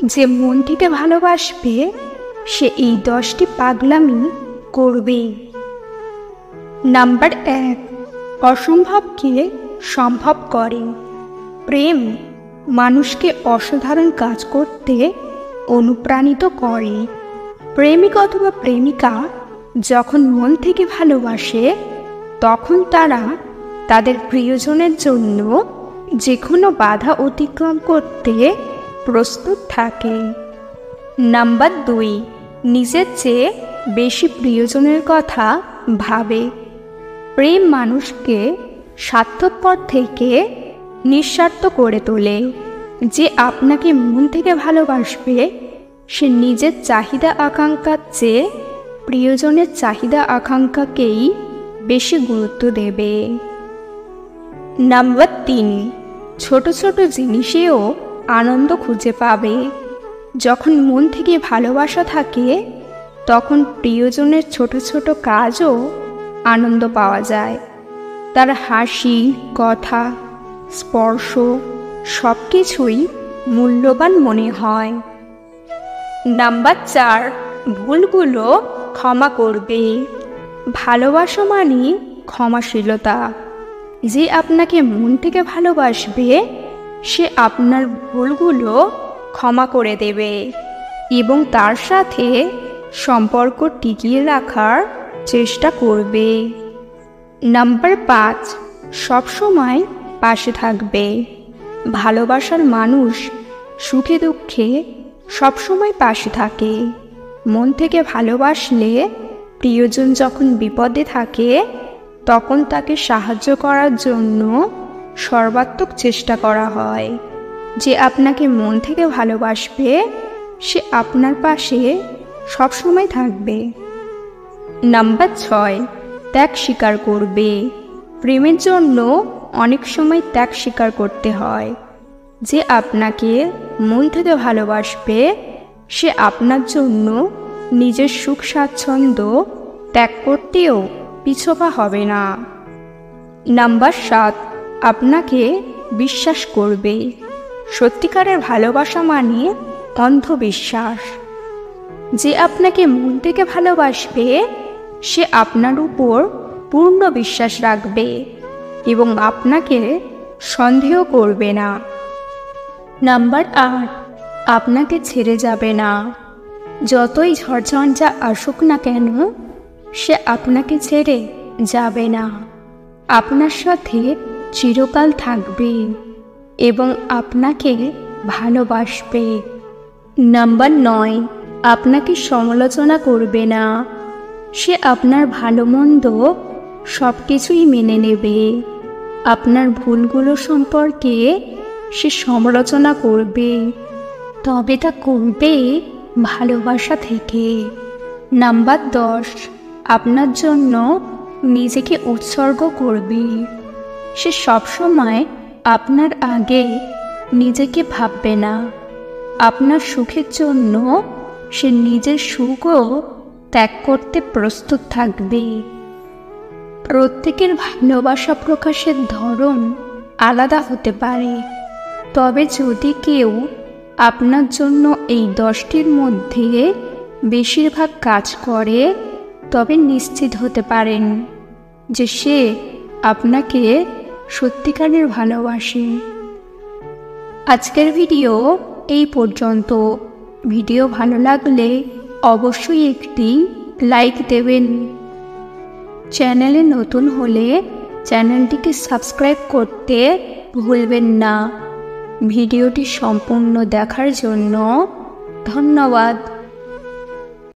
যে মন থেকে ভালোবাসবে সে এই 10টি পাগলামি করবে। নাম্বার 1, অসম্ভবকে সম্ভব করে। প্রেম মানুষকে অসাধারণ কাজ করতে অনুপ্রাণিত করে। প্রেমিক অথবা প্রেমিকা যখন মন থেকে ভালোবাসে তখন তারা তাদের প্রিয়জনের জন্য যে কোনো বাধা অতিক্রম করতে প্রস্তুত থাকে। নাম্বার 2, নিজের চেয়ে বেশি প্রিয়জনের কথা ভাবে। প্রেম মানুষকে স্বার্থপর থেকে নিঃস্বার্থ করে তোলে। যে আপনাকে মন থেকে ভালোবাসবে সে নিজের চাহিদা আকাঙ্ক্ষার চেয়ে প্রিয়জনের চাহিদা আকাঙ্ক্ষাকেই বেশি গুরুত্ব দেবে। নাম্বার 3, ছোট ছোট জিনিসেও আনন্দ খুঁজে পাবে। যখন মন থেকে ভালোবাসা থাকে তখন প্রিয়জনের ছোট ছোট কাজও আনন্দ পাওয়া যায়। তার হাসি, কথা, স্পর্শ সব কিছুই মূল্যবান মনে হয়। নাম্বার 4, ভুলগুলো ক্ষমা করবে। ভালোবাসা মানে ক্ষমাশীলতা। যে আপনাকে মন থেকে ভালোবাসবে সে আপনার ভুলগুলো ক্ষমা করে দেবে এবং তার সাথে সম্পর্ক টিকিয়ে রাখার চেষ্টা করবে। নাম্বার 5, সবসময় পাশে থাকবে। ভালোবাসার মানুষ সুখে দুঃখে সবসময় পাশে থাকে। মন থেকে ভালোবাসলে প্রিয়জন যখন বিপদে থাকে তখন তাকে সাহায্য করার জন্য সর্বাত্মক চেষ্টা করা হয়। যে আপনাকে মন থেকে ভালোবাসবে সে আপনার পাশে সবসময় থাকবে। নাম্বার 6, ত্যাগ স্বীকার করবে। প্রেমের জন্য অনেক সময় ত্যাগ স্বীকার করতে হয়। যে আপনাকে মন থেকে ভালোবাসবে সে আপনার জন্য নিজের সুখ স্বাচ্ছন্দ্য ত্যাগ করতেও পিছপা হবে না। নাম্বার 7, আপনাকে বিশ্বাস করবে। সত্যিকারের ভালোবাসা মানে অন্ধবিশ্বাস। যে আপনাকে মন থেকে ভালোবাসবে সে আপনার উপর পূর্ণ বিশ্বাস রাখবে এবং আপনাকে সন্দেহ করবে না। নাম্বার 8, আপনাকে ছেড়ে যাবে না। যতই ঝড়ঝঞ্ঝা আসুক না কেন সে আপনাকে ছেড়ে যাবে না। আপনার সাথে চিরকাল থাকবে এবং আপনাকে ভালোবাসবে। নাম্বার 9, আপনাকে সমালোচনা করবে না। সে আপনার ভালো মন্দ সব কিছুই মেনে নেবে। আপনার ভুলগুলো সম্পর্কে সে সমালোচনা করবে, তবে তা করবে ভালোবাসা থেকে। নাম্বার 10, আপনার জন্য নিজেকে উৎসর্গ করবে। সে সবসময় আপনার আগে নিজেকে ভাববে না। আপনার সুখের জন্য সে নিজের সুখও ত্যাগ করতে প্রস্তুত থাকবে। প্রত্যেকের ভালোবাসা প্রকাশের ধরন আলাদা হতে পারে, তবে যদি কেউ আপনার জন্য এই 10টির মধ্যে বেশিরভাগ কাজ করে তবে নিশ্চিত হতে পারেন যে সে আপনাকে সত্যিকারের ভালোবাসে। আজকের ভিডিও এই পর্যন্ত। ভিডিও ভালো লাগলে অবশ্যই একটি লাইক দেবেন। চ্যানেলে নতুন হলে চ্যানেলটিকে সাবস্ক্রাইব করতে ভুলবেন না। ভিডিওটি সম্পূর্ণ দেখার জন্য ধন্যবাদ।